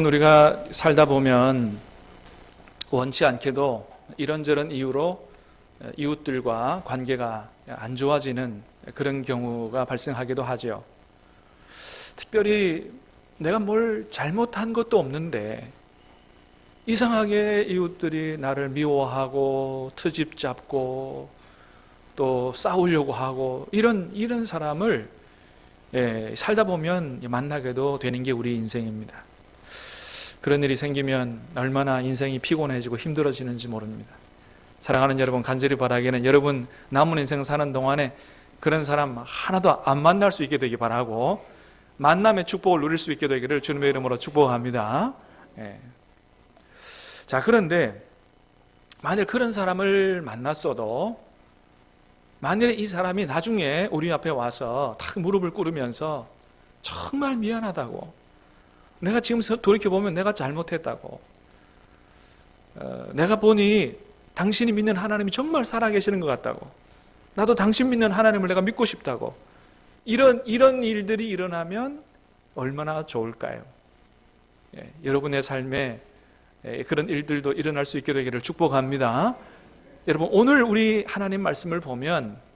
우리가 살다 보면 원치 않게도 이런저런 이유로 이웃들과 관계가 안 좋아지는 그런 경우가 발생하기도 하죠. 특별히 내가 뭘 잘못한 것도 없는데 이상하게 이웃들이 나를 미워하고 트집 잡고 또 싸우려고 하고 이런 사람을 살다 보면 만나게도 되는 게 우리 인생입니다. 그런 일이 생기면 얼마나 인생이 피곤해지고 힘들어지는지 모릅니다. 사랑하는 여러분, 간절히 바라기는 여러분 남은 인생 사는 동안에 그런 사람 하나도 안 만날 수 있게 되기 바라고, 만남의 축복을 누릴 수 있게 되기를 주님의 이름으로 축복합니다. 자, 그런데 만일 그런 사람을 만났어도 만일에 이 사람이 나중에 우리 앞에 와서 탁 무릎을 꿇으면서 정말 미안하다고, 내가 지금 돌이켜보면 내가 잘못했다고, 내가 보니 당신이 믿는 하나님이 정말 살아계시는 것 같다고, 나도 당신 믿는 하나님을 내가 믿고 싶다고, 이런 일들이 일어나면 얼마나 좋을까요? 여러분의 삶에 그런 일들도 일어날 수 있게 되기를 축복합니다. 여러분, 오늘 우리 하나님 말씀을 보면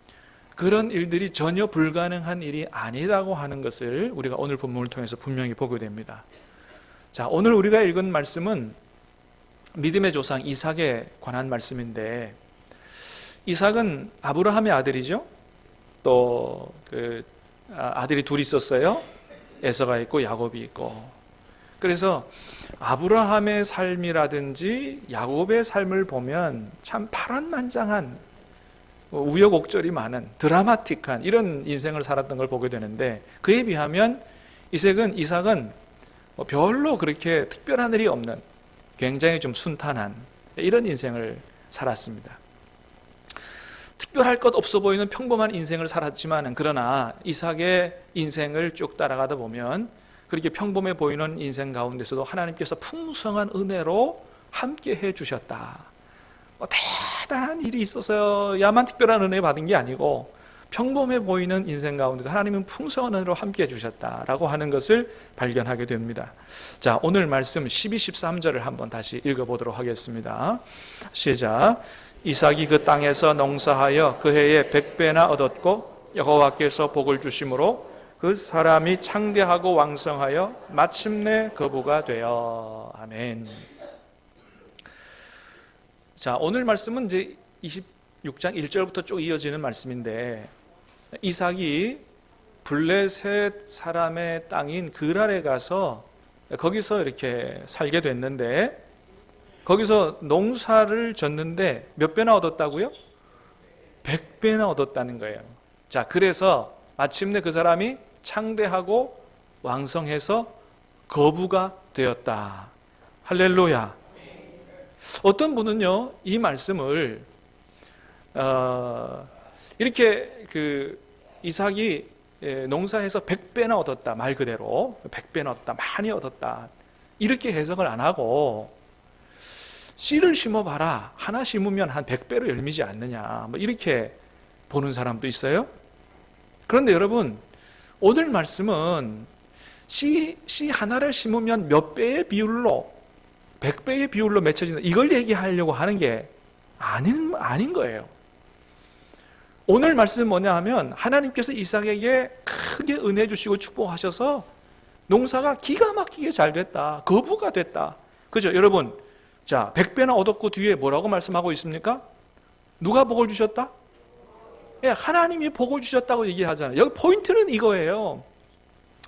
그런 일들이 전혀 불가능한 일이 아니라고 하는 것을 우리가 오늘 본문을 통해서 분명히 보게 됩니다. 자, 오늘 우리가 읽은 말씀은 믿음의 조상 이삭에 관한 말씀인데, 이삭은 아브라함의 아들이죠. 또 아들이 둘이 있었어요. 에서가 있고 야곱이 있고. 그래서 아브라함의 삶이라든지 야곱의 삶을 보면 참 파란만장한, 우여곡절이 많은 드라마틱한 이런 인생을 살았던 걸 보게 되는데, 그에 비하면 이삭은 별로 그렇게 특별한 일이 없는 굉장히 좀 순탄한 이런 인생을 살았습니다. 특별할 것 없어 보이는 평범한 인생을 살았지만, 그러나 이삭의 인생을 쭉 따라가다 보면 그렇게 평범해 보이는 인생 가운데서도 하나님께서 풍성한 은혜로 함께 해주셨다. 대단한 일이 있어서야만 특별한 은혜 받은 게 아니고 평범해 보이는 인생 가운데도 하나님은 풍성한 은혜로 함께 해주셨다라고 하는 것을 발견하게 됩니다. 자, 오늘 말씀 12, 13절을 한번 다시 읽어보도록 하겠습니다. 시작. 이삭이 그 땅에서 농사하여 그 해에 100배나 얻었고 여호와께서 복을 주심으로 그 사람이 창대하고 왕성하여 마침내 거부가 되어. 아멘. 자, 오늘 말씀은 이제 26장 1절부터 쭉 이어지는 말씀인데, 이삭이 블레셋 사람의 땅인 그랄에 가서 거기서 이렇게 살게 됐는데, 거기서 농사를 졌는데 몇 배나 얻었다고요? 100배나 얻었다는 거예요. 자, 그래서 마침내 그 사람이 창대하고 왕성해서 거부가 되었다. 할렐루야. 어떤 분은요, 이 말씀을 이렇게 이삭이 농사해서 100배나 얻었다, 말 그대로 100배나 얻었다, 많이 얻었다, 이렇게 해석을 안 하고 씨를 심어봐라, 하나 심으면 한 100배로 열미지 않느냐, 이렇게 보는 사람도 있어요. 그런데 여러분, 오늘 말씀은 씨 하나를 심으면 몇 배의 비율로, 100배의 비율로 맺혀진다, 이걸 얘기하려고 하는 게 아닌 거예요. 오늘 말씀은 뭐냐 하면, 하나님께서 이삭에게 크게 은혜 주시고 축복하셔서 농사가 기가 막히게 잘 됐다, 거부가 됐다. 그죠 여러분? 자, 100배나 얻었고 뒤에 뭐라고 말씀하고 있습니까? 누가 복을 주셨다? 하나님이 복을 주셨다고 얘기하잖아요. 여기 포인트는 이거예요.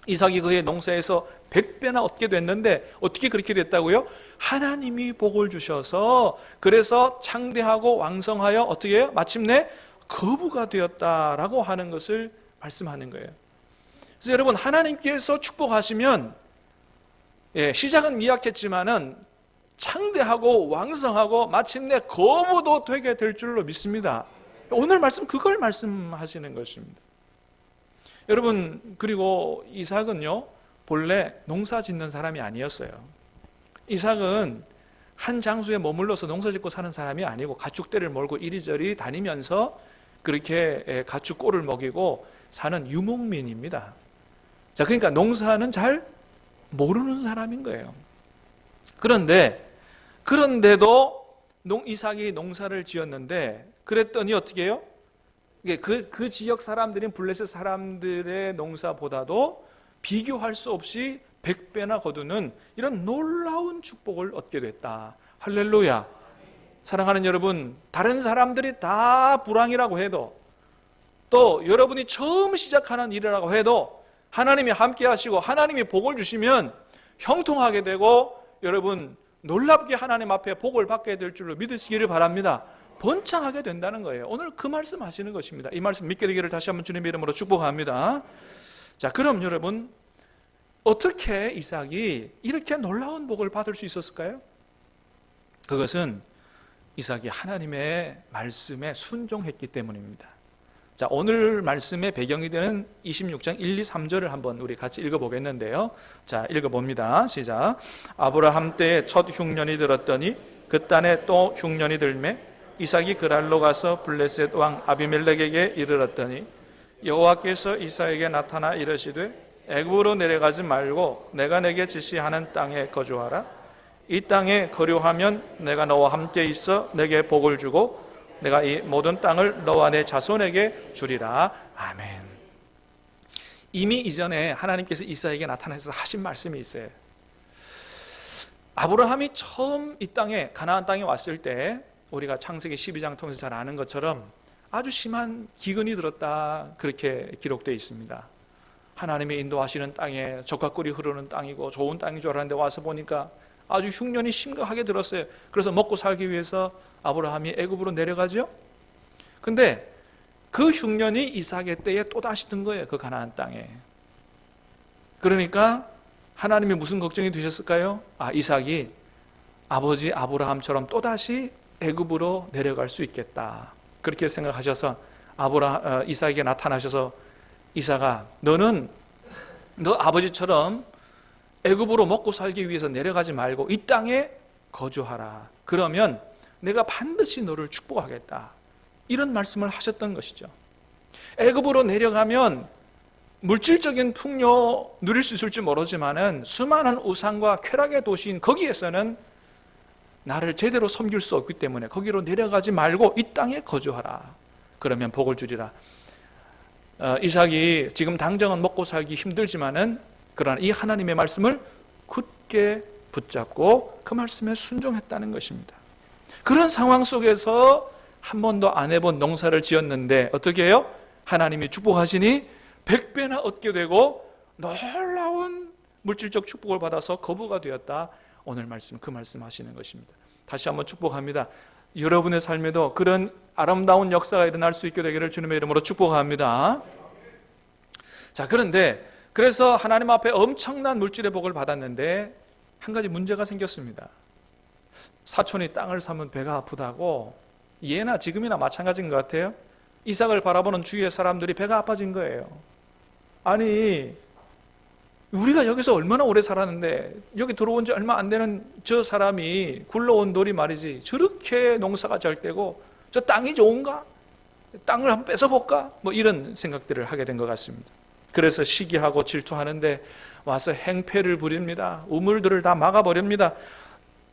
이삭이 그의 농사에서 100배나 얻게 됐는데 어떻게 그렇게 됐다고요? 하나님이 복을 주셔서, 그래서 창대하고 왕성하여 어떻게 해요? 마침내 거부가 되었다라고 하는 것을 말씀하는 거예요. 그래서 여러분, 하나님께서 축복하시면 시작은 미약했지만은 창대하고 왕성하고 마침내 거부도 되게 될 줄로 믿습니다. 오늘 말씀 그걸 말씀하시는 것입니다. 여러분, 그리고 이삭은요, 본래 농사 짓는 사람이 아니었어요. 이삭은 한 장소에 머물러서 농사 짓고 사는 사람이 아니고 가축대를 몰고 이리저리 다니면서 그렇게 가축 꼴을 먹이고 사는 유목민입니다. 자, 그러니까 농사는 잘 모르는 사람인 거예요. 그런데도 이삭이 농사를 지었는데 그랬더니 어떻게 해요? 그 지역 사람들인 블레셋 사람들의 농사보다도 비교할 수 없이 100배나 거두는 이런 놀라운 축복을 얻게 됐다. 할렐루야. 사랑하는 여러분, 다른 사람들이 다 불황이라고 해도, 또 여러분이 처음 시작하는 일이라고 해도 하나님이 함께 하시고 하나님이 복을 주시면 형통하게 되고, 여러분 놀랍게 하나님 앞에 복을 받게 될 줄로 믿으시기를 바랍니다. 번창하게 된다는 거예요. 오늘 그 말씀 하시는 것입니다. 이 말씀 믿게 되기를 다시 한번 주님의 이름으로 축복합니다. 자, 그럼 여러분, 어떻게 이삭이 이렇게 놀라운 복을 받을 수 있었을까요? 그것은 이삭이 하나님의 말씀에 순종했기 때문입니다. 자, 오늘 말씀의 배경이 되는 26장 1, 2, 3절을 한번 우리 같이 읽어보겠는데요. 자, 읽어봅니다. 시작. 아브라함 때에 첫 흉년이 들었더니 그 땅에 또 흉년이 들매 이삭이 그랄로 가서 블레셋 왕 아비멜렉에게 이르렀더니 여호와께서 이삭에게 나타나 이르시되 애굽으로 내려가지 말고 내가 내게 지시하는 땅에 거주하라. 이 땅에 거류하면 내가 너와 함께 있어 내게 복을 주고 내가 이 모든 땅을 너와 내 자손에게 주리라. 아멘. 이미 이전에 하나님께서 이삭에게 나타나셔서 하신 말씀이 있어요. 아브라함이 처음 이 땅에 가나안 땅에 왔을 때 우리가 창세기 12장 통해서 잘 아는 것처럼 아주 심한 기근이 들었다, 그렇게 기록되어 있습니다. 하나님의 인도하시는 땅에 젖과 꿀이 흐르는 땅이고 좋은 땅인 줄 알았는데 와서 보니까 아주 흉년이 심각하게 들었어요. 그래서 먹고 살기 위해서 아브라함이 애굽으로 내려가죠. 근데 그 흉년이 이삭의 때에 또다시 든 거예요. 그 가나안 땅에. 그러니까 하나님이 무슨 걱정이 되셨을까요? 이삭이 아버지 아브라함처럼 또다시 애굽으로 내려갈 수 있겠다, 그렇게 생각하셔서 이삭에게 나타나셔서 이삭아, 너는 너 아버지처럼 애굽으로 먹고 살기 위해서 내려가지 말고 이 땅에 거주하라. 그러면 내가 반드시 너를 축복하겠다, 이런 말씀을 하셨던 것이죠. 애굽으로 내려가면 물질적인 풍요 누릴 수 있을지 모르지만은 수많은 우상과 쾌락의 도시인 거기에서는 나를 제대로 섬길 수 없기 때문에 거기로 내려가지 말고 이 땅에 거주하라. 그러면 복을 주리라. 이삭이 지금 당장은 먹고 살기 힘들지만은 그러나 이 하나님의 말씀을 굳게 붙잡고 그 말씀에 순종했다는 것입니다. 그런 상황 속에서 한 번도 안 해본 농사를 지었는데 어떻게 해요? 하나님이 축복하시니 100배나 얻게 되고 놀라운 물질적 축복을 받아서 거부가 되었다. 오늘 말씀, 그 말씀 하시는 것입니다. 다시 한번 축복합니다. 여러분의 삶에도 그런 아름다운 역사가 일어날 수 있게 되기를 주님의 이름으로 축복합니다. 자, 그래서 하나님 앞에 엄청난 물질의 복을 받았는데 한 가지 문제가 생겼습니다. 사촌이 땅을 사면 배가 아프다고, 예나 지금이나 마찬가지인 것 같아요. 이삭을 바라보는 주위의 사람들이 배가 아파진 거예요. 아니, 우리가 여기서 얼마나 오래 살았는데 여기 들어온 지 얼마 안 되는 저 사람이 굴러온 돌이 말이지 저렇게 농사가 잘 되고 저 땅이 좋은가? 땅을 한번 뺏어볼까? 뭐 이런 생각들을 하게 된 것 같습니다. 그래서 시기하고 질투하는데 와서 행패를 부립니다. 우물들을 다 막아버립니다.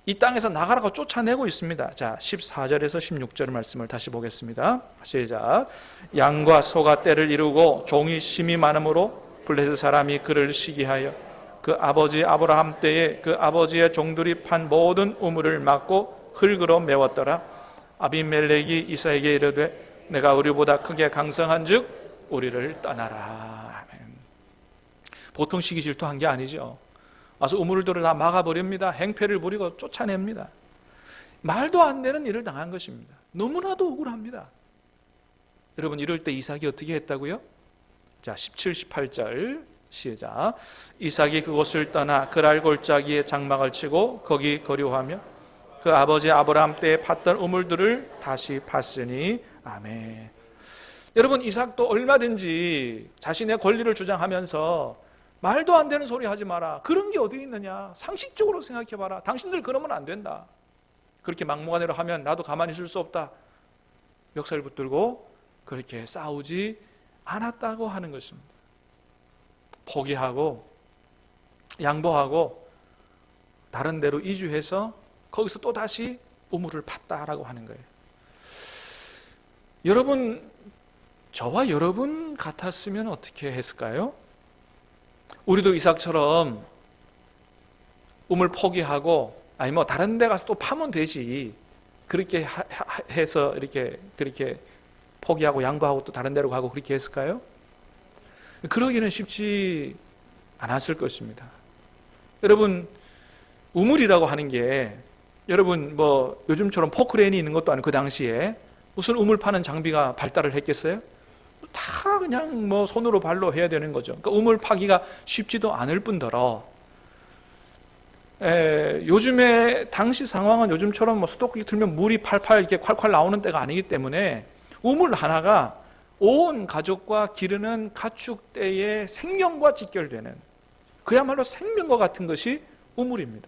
이 땅에서 나가라고 쫓아내고 있습니다. 자, 14절에서 16절 말씀을 다시 보겠습니다. 시작. 양과 소가 떼를 이루고 종이 심이 많으므로 블레셋 사람이 그를 시기하여 그 아버지 아브라함 때에 그 아버지의 종들이 판 모든 우물을 막고 흙으로 메웠더라. 아비멜렉이 이삭에게 이르되 내가 우리보다 크게 강성한즉 우리를 떠나라. 아멘. 보통 시기 질투한 게 아니죠. 와서 우물들을 다 막아버립니다. 행패를 부리고 쫓아냅니다. 말도 안 되는 일을 당한 것입니다. 너무나도 억울합니다. 여러분, 이럴 때 이삭이 어떻게 했다고요? 자, 17, 18절 시작. 이삭이 그곳을 떠나 그랄 골짜기에 장막을 치고 거기 거류하며 그 아버지 아브라함 때에 팠던 우물들을 다시 팠으니. 아멘. 여러분, 이삭도 얼마든지 자신의 권리를 주장하면서 말도 안 되는 소리 하지 마라, 그런 게 어디 있느냐, 상식적으로 생각해봐라, 당신들 그러면 안 된다, 그렇게 막무가내로 하면 나도 가만히 있을 수 없다, 멱살 붙들고 그렇게 싸우지 않았다고 하는 것입니다. 포기하고 양보하고 다른 데로 이주해서 거기서 또 다시 우물을 팠다라고 하는 거예요. 여러분, 저와 여러분 같았으면 어떻게 했을까요? 우리도 이삭처럼 우물 포기하고, 아니 뭐 다른 데 가서 또 파면 되지, 그렇게 해서 그렇게 포기하고 양보하고 또 다른 데로 가고 그렇게 했을까요? 그러기는 쉽지 않았을 것입니다. 여러분, 우물이라고 하는 게, 여러분 뭐 요즘처럼 포크레인이 있는 것도 아니고 그 당시에 무슨 우물 파는 장비가 발달을 했겠어요? 다 그냥 뭐 손으로 발로 해야 되는 거죠. 그러니까 우물 파기가 쉽지도 않을 뿐더러, 요즘에 당시 상황은 요즘처럼 뭐 수도꼭지 틀면 물이 팔팔 이렇게 콸콸 나오는 때가 아니기 때문에 우물 하나가 온 가족과 기르는 가축대의 생명과 직결되는, 그야말로 생명과 같은 것이 우물입니다.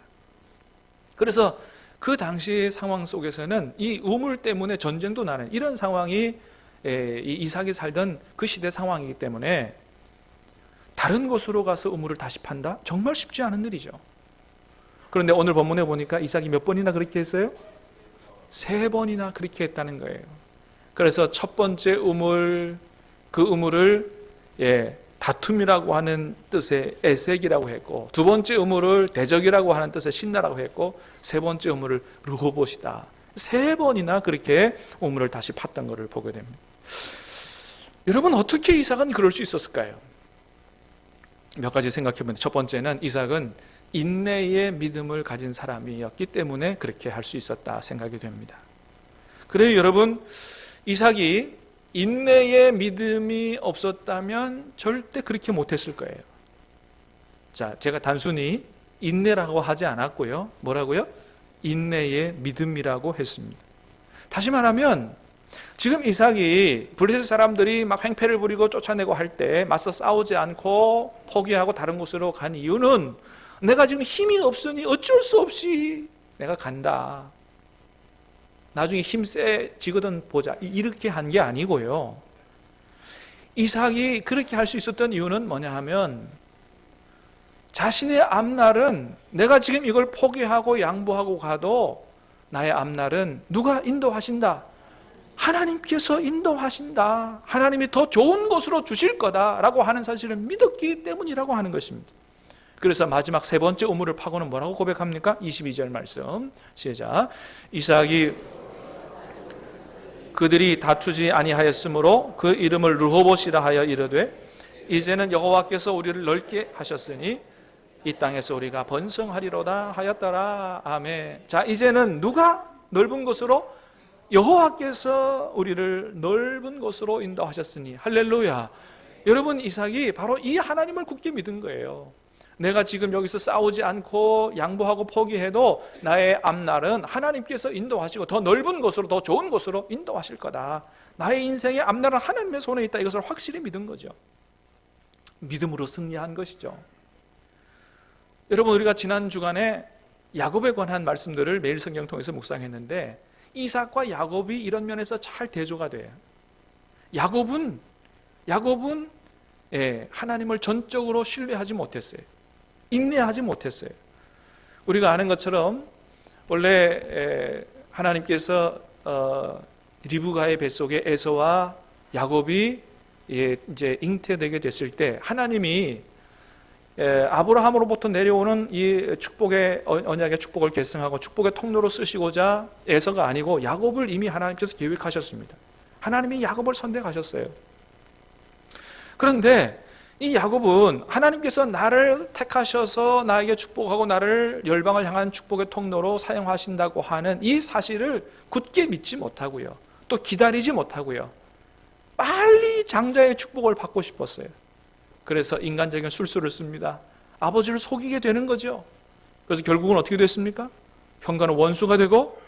그래서 그 당시 상황 속에서는 이 우물 때문에 전쟁도 나는 이런 상황이 이삭이 살던 그 시대 상황이기 때문에 다른 곳으로 가서 우물을 다시 판다? 정말 쉽지 않은 일이죠. 그런데 오늘 본문에 보니까 이삭이 몇 번이나 그렇게 했어요? 3번이나 그렇게 했다는 거예요. 그래서 첫 번째 우물, 그 우물을 다툼이라고 하는 뜻의 에색이라고 했고, 두 번째 우물을 대적이라고 하는 뜻의 신나라고 했고, 세 번째 우물을 르호봇이다. 3번이나 그렇게 우물을 다시 팠던 것을 보게 됩니다. 여러분, 어떻게 이삭은 그럴 수 있었을까요? 몇 가지 생각해 보면, 첫 번째는 이삭은 인내의 믿음을 가진 사람이었기 때문에 그렇게 할 수 있었다 생각이 됩니다. 그래요, 여러분, 이삭이 인내의 믿음이 없었다면 절대 그렇게 못했을 거예요. 자, 제가 단순히 인내라고 하지 않았고요. 뭐라고요? 인내의 믿음이라고 했습니다. 다시 말하면 지금 이삭이 블레셋 사람들이 막 횡패를 부리고 쫓아내고 할 때 맞서 싸우지 않고 포기하고 다른 곳으로 간 이유는, 내가 지금 힘이 없으니 어쩔 수 없이 내가 간다, 나중에 힘 세지거든 보자, 이렇게 한 게 아니고요. 이삭이 그렇게 할 수 있었던 이유는 뭐냐 하면, 자신의 앞날은 내가 지금 이걸 포기하고 양보하고 가도 나의 앞날은 누가 인도하신다? 하나님께서 인도하신다. 하나님이 더 좋은 곳으로 주실 거다라고 하는 사실을 믿었기 때문이라고 하는 것입니다. 그래서 마지막 3번째 우물을 파고는 뭐라고 고백합니까? 22절 말씀 시작. 이삭이 그들이 다투지 아니하였으므로 그 이름을 르호봇이라 하여 이르되, 이제는 여호와께서 우리를 넓게 하셨으니 이 땅에서 우리가 번성하리로다 하였더라. 아멘. 자, 이제는 누가 넓은 곳으로? 여호와께서 우리를 넓은 곳으로 인도하셨으니. 할렐루야. 여러분, 이삭이 바로 이 하나님을 굳게 믿은 거예요. 내가 지금 여기서 싸우지 않고 양보하고 포기해도 나의 앞날은 하나님께서 인도하시고 더 넓은 곳으로, 더 좋은 곳으로 인도하실 거다. 나의 인생의 앞날은 하나님의 손에 있다. 이것을 확실히 믿은 거죠. 믿음으로 승리한 것이죠. 여러분, 우리가 지난 주간에 야곱에 관한 말씀들을 매일 성경 통해서 묵상했는데, 이삭과 야곱이 이런 면에서 잘 대조가 돼요. 야곱은 하나님을 전적으로 신뢰하지 못했어요. 인내하지 못했어요. 우리가 아는 것처럼 원래 하나님께서 리브가의 뱃속에 에서와 야곱이 이제 잉태되게 됐을 때, 하나님이 아브라함으로부터 내려오는 이 축복의 언약의 축복을 계승하고 축복의 통로로 쓰시고자 에서가 아니고 야곱을 이미 하나님께서 계획하셨습니다. 하나님이 야곱을 선택하셨어요. 그런데 이 야곱은 하나님께서 나를 택하셔서 나에게 축복하고 나를 열방을 향한 축복의 통로로 사용하신다고 하는 이 사실을 굳게 믿지 못하고요, 또 기다리지 못하고요, 빨리 장자의 축복을 받고 싶었어요. 그래서 인간적인 술수를 씁니다. 아버지를 속이게 되는 거죠. 그래서 결국은 어떻게 됐습니까? 형과는 원수가 되고,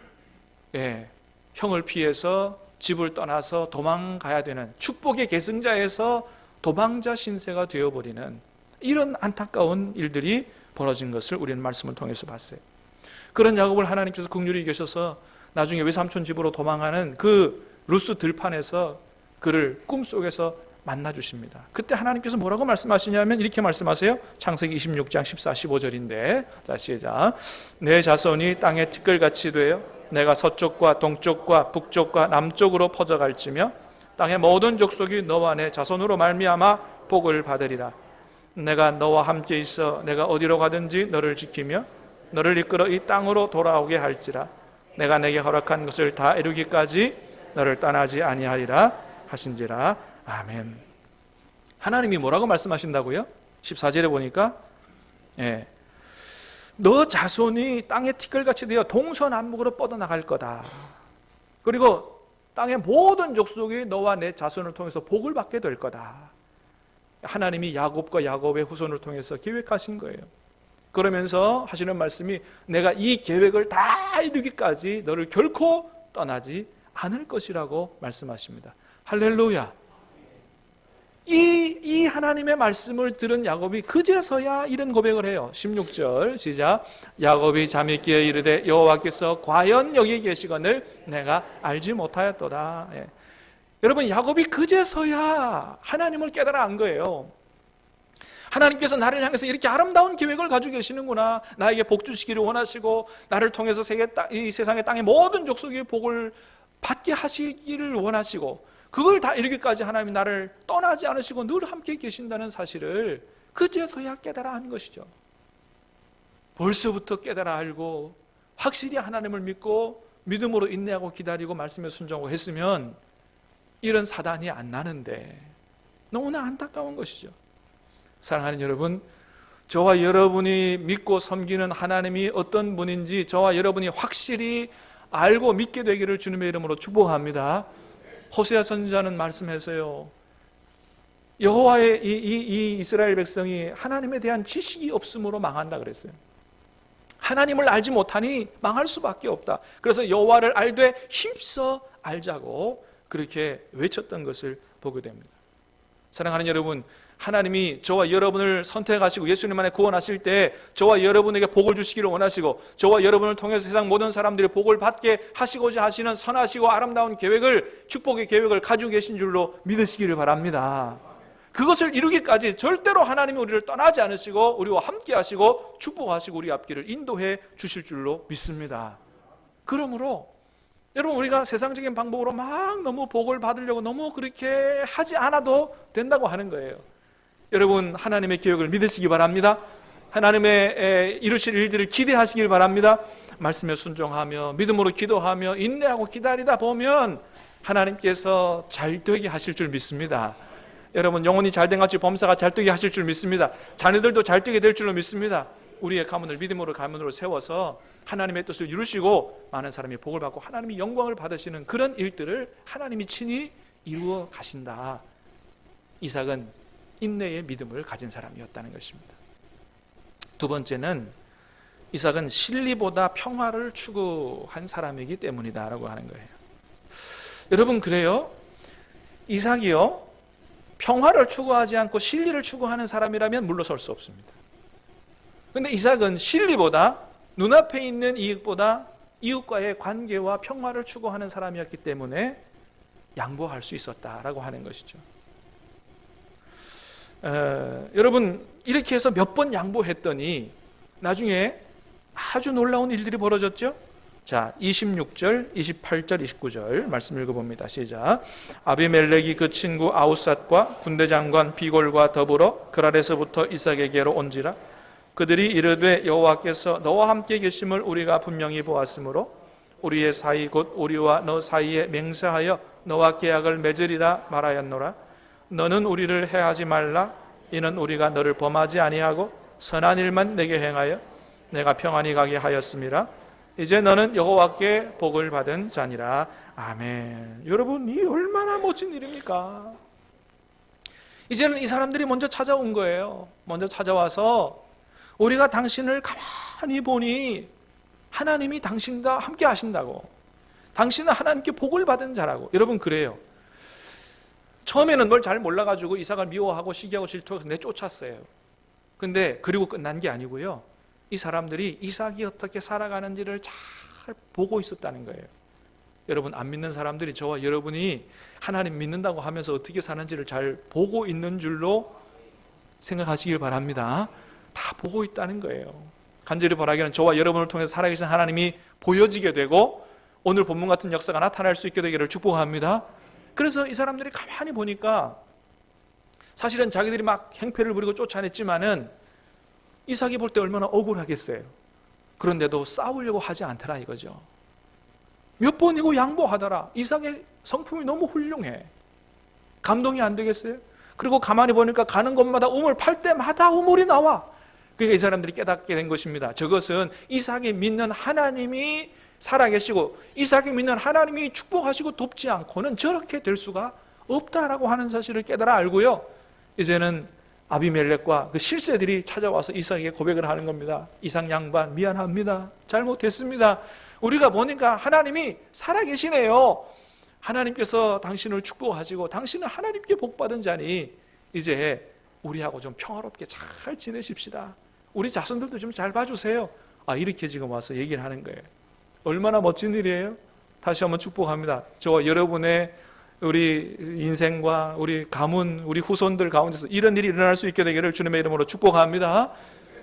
형을 피해서 집을 떠나서 도망가야 되는, 축복의 계승자에서 도망자 신세가 되어버리는 이런 안타까운 일들이 벌어진 것을 우리는 말씀을 통해서 봤어요. 그런 야곱을 하나님께서 긍휼히 여기셔서 나중에 외삼촌 집으로 도망하는 그 루스 들판에서 그를 꿈속에서 만나 주십니다. 그때 하나님께서 뭐라고 말씀하시냐면 이렇게 말씀하세요. 창세기 26장 14, 15절인데, 자 시작. 내 자손이 땅의 티끌같이 되어 내가 서쪽과 동쪽과 북쪽과 남쪽으로 퍼져갈지며 땅의 모든 족속이 너와 내 자손으로 말미암아 복을 받으리라. 내가 너와 함께 있어 내가 어디로 가든지 너를 지키며 너를 이끌어 이 땅으로 돌아오게 할지라. 내가 내게 허락한 것을 다 이루기까지 너를 떠나지 아니하리라 하신지라. 아멘. 하나님이 뭐라고 말씀하신다고요? 14절에 보니까 너 자손이 땅의 티끌같이 되어 동서남북으로 뻗어나갈 거다. 그리고 땅의 모든 족속이 너와 내 자손을 통해서 복을 받게 될 거다. 하나님이 야곱과 야곱의 후손을 통해서 계획하신 거예요. 그러면서 하시는 말씀이 내가 이 계획을 다 이루기까지 너를 결코 떠나지 않을 것이라고 말씀하십니다. 할렐루야. 이 하나님의 말씀을 들은 야곱이 그제서야 이런 고백을 해요. 16절 시작. 야곱이 잠이 깨어 이르되 여호와께서 과연 여기 계시거늘 내가 알지 못하였도다. 여러분, 야곱이 그제서야 하나님을 깨달아 안 거예요. 하나님께서 나를 향해서 이렇게 아름다운 계획을 가지고 계시는구나. 나에게 복 주시기를 원하시고 나를 통해서 이 세상의 땅의 모든 족속의 복을 받게 하시기를 원하시고 그걸 다 이루기까지 하나님이 나를 떠나지 않으시고 늘 함께 계신다는 사실을 그제서야 깨달아 한 것이죠. 벌써부터 깨달아 알고 확실히 하나님을 믿고 믿음으로 인내하고 기다리고 말씀에 순종하고 했으면 이런 사단이 안 나는데 너무나 안타까운 것이죠. 사랑하는 여러분, 저와 여러분이 믿고 섬기는 하나님이 어떤 분인지 저와 여러분이 확실히 알고 믿게 되기를 주님의 이름으로 축복합니다. 호세아 선지자는 말씀해서요, 여호와의 이 이스라엘 백성이 하나님에 대한 지식이 없음으로 망한다 그랬어요. 하나님을 알지 못하니 망할 수밖에 없다. 그래서 여호와를 알되 힘써 알자고 그렇게 외쳤던 것을 보게 됩니다. 사랑하는 여러분, 하나님이 저와 여러분을 선택하시고 예수님 안에 구원하실 때 저와 여러분에게 복을 주시기를 원하시고 저와 여러분을 통해서 세상 모든 사람들이 복을 받게 하시고자 하시는 선하시고 아름다운 계획을, 축복의 계획을 가지고 계신 줄로 믿으시기를 바랍니다. 그것을 이루기까지 절대로 하나님이 우리를 떠나지 않으시고 우리와 함께 하시고 축복하시고 우리 앞길을 인도해 주실 줄로 믿습니다. 그러므로 여러분, 우리가 세상적인 방법으로 막 너무 복을 받으려고 너무 그렇게 하지 않아도 된다고 하는 거예요. 여러분, 하나님의 계획을 믿으시기 바랍니다. 하나님의 이루실 일들을 기대하시길 바랍니다. 말씀에 순종하며 믿음으로 기도하며 인내하고 기다리다 보면 하나님께서 잘되게 하실 줄 믿습니다. 여러분, 영혼이 잘된 같이 범사가 잘되게 하실 줄 믿습니다. 자녀들도 잘되게 될 줄로 믿습니다. 우리의 가문을 믿음으로 가문으로 세워서 하나님의 뜻을 이루시고 많은 사람이 복을 받고 하나님이 영광을 받으시는 그런 일들을 하나님이 친히 이루어 가신다. 이삭은 인내의 믿음을 가진 사람이었다는 것입니다. 두 번째는 이삭은 진리보다 평화를 추구한 사람이기 때문이다라고 하는 거예요. 여러분, 그래요? 이삭이요, 평화를 추구하지 않고 진리를 추구하는 사람이라면 물러설 수 없습니다. 그런데 이삭은 진리보다 눈앞에 있는 이익보다 이웃과의 관계와 평화를 추구하는 사람이었기 때문에 양보할 수 있었다라고 하는 것이죠. 여러분, 이렇게 해서 몇 번 양보했더니 나중에 아주 놀라운 일들이 벌어졌죠. 자, 26절, 28절, 29절 말씀 읽어봅니다. 시작. 아비멜렉이 그 친구 아우삿과 군대장관 비골과 더불어 그랄에서부터 이삭에게로 온지라. 그들이 이르되 여호와께서 너와 함께 계심을 우리가 분명히 보았으므로 우리의 사이 곧 우리와 너 사이에 맹세하여 너와 계약을 맺으리라 말하였노라. 너는 우리를 해하지 말라. 이는 우리가 너를 범하지 아니하고 선한 일만 내게 행하여 내가 평안히 가게 하였음이라. 이제 너는 여호와께 복을 받은 자니라. 아멘. 여러분, 이 얼마나 멋진 일입니까? 이제는 이 사람들이 먼저 찾아온 거예요. 먼저 찾아와서 우리가 당신을 가만히 보니 하나님이 당신과 함께 하신다고, 당신은 하나님께 복을 받은 자라고. 여러분, 그래요. 처음에는 뭘 잘 몰라가지고 이삭을 미워하고 시기하고 질투해서 내쫓았어요. 근데 그리고 끝난 게 아니고요, 이 사람들이 이삭이 어떻게 살아가는지를 잘 보고 있었다는 거예요. 여러분, 안 믿는 사람들이 저와 여러분이 하나님 믿는다고 하면서 어떻게 사는지를 잘 보고 있는 줄로 생각하시길 바랍니다. 다 보고 있다는 거예요. 간절히 바라기는 저와 여러분을 통해서 살아계신 하나님이 보여지게 되고 오늘 본문 같은 역사가 나타날 수 있게 되기를 축복합니다. 그래서 이 사람들이 가만히 보니까 사실은 자기들이 막 행패를 부리고 쫓아냈지만은 이삭이 볼 때 얼마나 억울하겠어요. 그런데도 싸우려고 하지 않더라 이거죠. 몇 번이고 양보하더라. 이삭의 성품이 너무 훌륭해. 감동이 안 되겠어요? 그리고 가만히 보니까 가는 곳마다 우물 팔 때마다 우물이 나와. 그러니까 이 사람들이 깨닫게 된 것입니다. 저것은 이삭이 믿는 하나님이 살아계시고 이삭이 믿는 하나님이 축복하시고 돕지 않고는 저렇게 될 수가 없다라고 하는 사실을 깨달아 알고요. 이제는 아비멜렉과 그 실세들이 찾아와서 이삭에게 고백을 하는 겁니다. 이삭 양반 미안합니다. 잘못했습니다. 우리가 보니까 하나님이 살아계시네요. 하나님께서 당신을 축복하시고 당신은 하나님께 복받은 자니 이제 우리하고 좀 평화롭게 잘 지내십시다. 우리 자손들도 좀 잘 봐주세요. 이렇게 지금 와서 얘기를 하는 거예요. 얼마나 멋진 일이에요. 다시 한번 축복합니다. 저와 여러분의 우리 인생과 우리 가문, 우리 후손들 가운데서 이런 일이 일어날 수 있게 되기를 주님의 이름으로 축복합니다.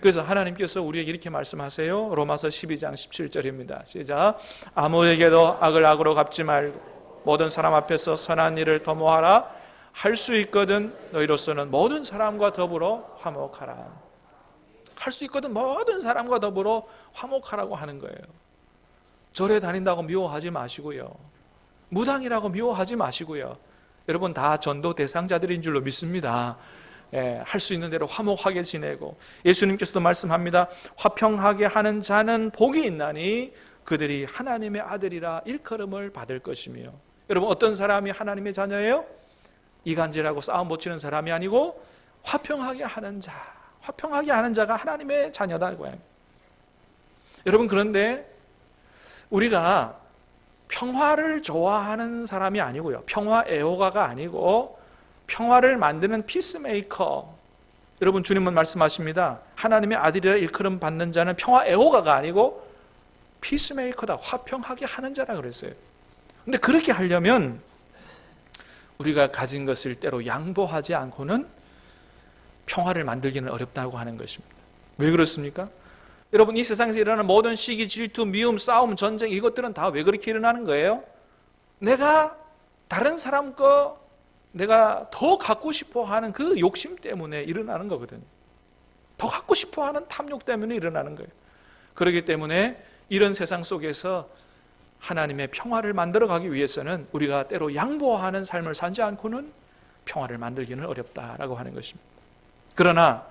그래서 하나님께서 우리에게 이렇게 말씀하세요. 로마서 12장 17절입니다. 시작. 아무에게도 악을 악으로 갚지 말고 모든 사람 앞에서 선한 일을 도모하라. 할 수 있거든 너희로서는 모든 사람과 더불어 화목하라. 할 수 있거든 모든 사람과 더불어 화목하라고 하는 거예요. 절에 다닌다고 미워하지 마시고요. 무당이라고 미워하지 마시고요. 여러분 다 전도 대상자들인 줄로 믿습니다. 할 수 있는 대로 화목하게 지내고 예수님께서도 말씀합니다. 화평하게 하는 자는 복이 있나니 그들이 하나님의 아들이라 일컬음을 받을 것이며. 여러분 어떤 사람이 하나님의 자녀예요? 이간질하고 싸움 못 치는 사람이 아니고 화평하게 하는 자, 화평하게 하는 자가 하나님의 자녀다고 해요. 여러분 그런데 우리가 평화를 좋아하는 사람이 아니고요, 평화 애호가가 아니고 평화를 만드는 피스메이커. 여러분 주님은 말씀하십니다. 하나님의 아들이라 일컬음 받는 자는 평화 애호가가 아니고 피스메이커다. 화평하게 하는 자라 그랬어요. 근데 그렇게 하려면 우리가 가진 것을 때로 양보하지 않고는 평화를 만들기는 어렵다고 하는 것입니다. 왜 그렇습니까? 여러분 이 세상에서 일어나는 모든 시기, 질투, 미움, 싸움, 전쟁 이것들은 다 왜 그렇게 일어나는 거예요? 내가 다른 사람 거 내가 더 갖고 싶어 하는 그 욕심 때문에 일어나는 거거든요. 더 갖고 싶어 하는 탐욕 때문에 일어나는 거예요. 그렇기 때문에 이런 세상 속에서 하나님의 평화를 만들어가기 위해서는 우리가 때로 양보하는 삶을 살지 않고는 평화를 만들기는 어렵다라고 하는 것입니다. 그러나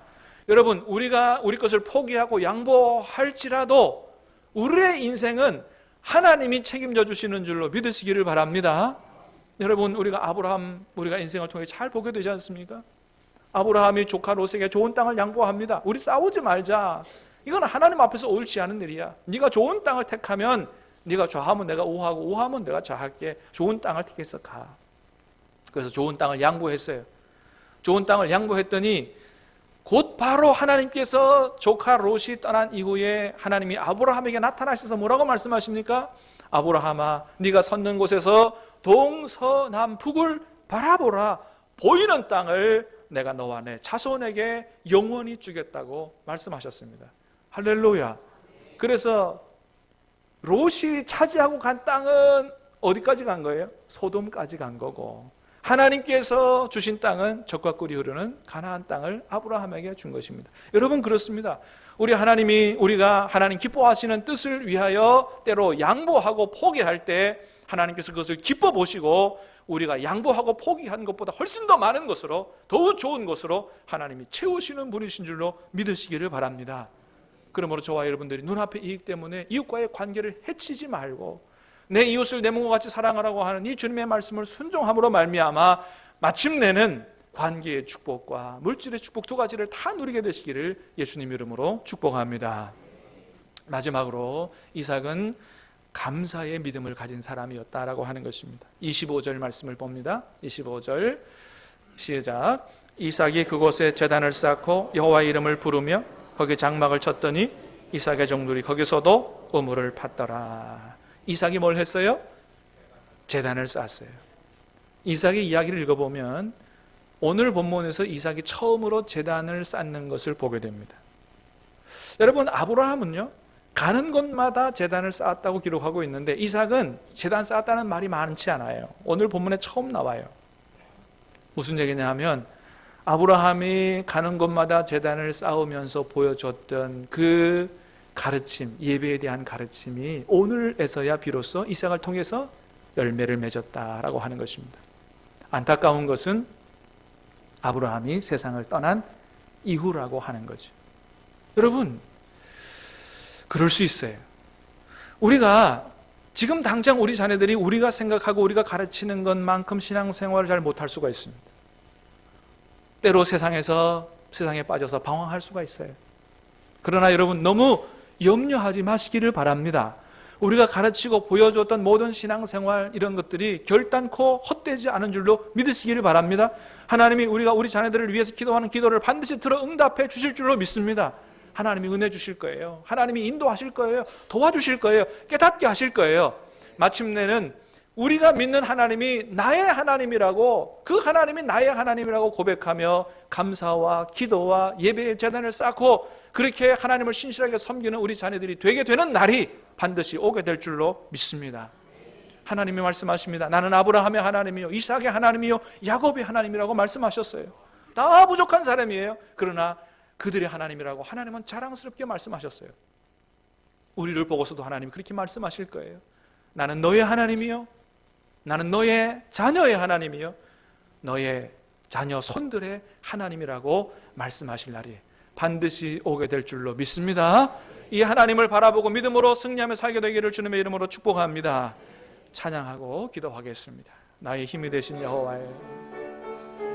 여러분 우리가 우리 것을 포기하고 양보할지라도 우리의 인생은 하나님이 책임져 주시는 줄로 믿으시기를 바랍니다. 여러분 우리가 아브라함 우리가 인생을 통해 잘 보게 되지 않습니까? 아브라함이 조카 롯에게 좋은 땅을 양보합니다. 우리 싸우지 말자. 이건 하나님 앞에서 옳지 않은 일이야. 네가 좋은 땅을 택하면 네가 좌하면 내가 우하고 우하면 내가 좌할게. 좋은 땅을 택해서 가. 그래서 좋은 땅을 양보했어요. 좋은 땅을 양보했더니 곧 바로 하나님께서 조카 롯이 떠난 이후에 하나님이 아브라함에게 나타나셔서 뭐라고 말씀하십니까? 아브라함아 네가 섰는 곳에서 동서남북을 바라보라. 보이는 땅을 내가 너와 내 자손에게 영원히 주겠다고 말씀하셨습니다. 할렐루야. 그래서 롯이 차지하고 간 땅은 어디까지 간 거예요? 소돔까지 간 거고 하나님께서 주신 땅은 젖과 꿀이 흐르는 가나안 땅을 아브라함에게 준 것입니다. 여러분 그렇습니다. 우리가 하나님 기뻐하시는 뜻을 위하여 때로 양보하고 포기할 때 하나님께서 그것을 기뻐 보시고 우리가 양보하고 포기한 것보다 훨씬 더 많은 것으로 더 좋은 것으로 하나님이 채우시는 분이신 줄로 믿으시기를 바랍니다. 그러므로 저와 여러분들이 눈앞의 이익 때문에 이웃과의 관계를 해치지 말고 내 이웃을 내 몸과 같이 사랑하라고 하는 이 주님의 말씀을 순종함으로 말미암아 마침내는 관계의 축복과 물질의 축복 두 가지를 다 누리게 되시기를 예수님 이름으로 축복합니다. 마지막으로 이삭은 감사의 믿음을 가진 사람이었다라고 하는 것입니다. 25절 말씀을 봅니다. 25절 시작. 이삭이 그곳에 제단을 쌓고 여호와의 이름을 부르며 거기 장막을 쳤더니 이삭의 종들이 거기서도 우물을 팠더라. 이삭이 뭘 했어요? 제단을 쌓았어요. 이삭의 이야기를 읽어보면 오늘 본문에서 이삭이 처음으로 제단을 쌓는 것을 보게 됩니다. 여러분, 아브라함은요, 가는 곳마다 제단을 쌓았다고 기록하고 있는데 이삭은 제단 쌓았다는 말이 많지 않아요. 오늘 본문에 처음 나와요. 무슨 얘기냐 하면 아브라함이 가는 곳마다 제단을 쌓으면서 보여줬던 그 가르침, 예배에 대한 가르침이 오늘에서야 비로소 이삭을 통해서 열매를 맺었다라고 하는 것입니다. 안타까운 것은 아브라함이 세상을 떠난 이후라고 하는 거죠. 여러분, 그럴 수 있어요. 우리가 지금 당장 우리 자녀들이 우리가 생각하고 우리가 가르치는 것만큼 신앙생활을 잘 못할 수가 있습니다. 때로 세상에 빠져서 방황할 수가 있어요. 그러나 여러분, 너무 염려하지 마시기를 바랍니다. 우리가 가르치고 보여줬던 모든 신앙생활 이런 것들이 결단코 헛되지 않은 줄로 믿으시기를 바랍니다. 하나님이 우리 자녀들을 위해서 기도하는 기도를 반드시 들어 응답해 주실 줄로 믿습니다. 하나님이 은혜 주실 거예요. 하나님이 인도하실 거예요. 도와주실 거예요. 깨닫게 하실 거예요. 마침내는 우리가 믿는 하나님이 나의 하나님이라고, 그 하나님이 나의 하나님이라고 고백하며 감사와 기도와 예배의 제단을 쌓고 그렇게 하나님을 신실하게 섬기는 우리 자녀들이 되게 되는 날이 반드시 오게 될 줄로 믿습니다. 하나님이 말씀하십니다. 나는 아브라함의 하나님이요, 이삭의 하나님이요, 야곱의 하나님이라고 말씀하셨어요. 다 부족한 사람이에요. 그러나 그들의 하나님이라고 하나님은 자랑스럽게 말씀하셨어요. 우리를 보고서도 하나님이 그렇게 말씀하실 거예요. 나는 너의 하나님이요, 나는 너의 자녀의 하나님이요, 너의 자녀 손들의 하나님이라고 말씀하실 날이 반드시 오게 될 줄로 믿습니다. 이 하나님을 바라보고 믿음으로 승리하며 살게 되기를 주님의 이름으로 축복합니다. 찬양하고 기도하겠습니다. 나의 힘이 되신 여호와의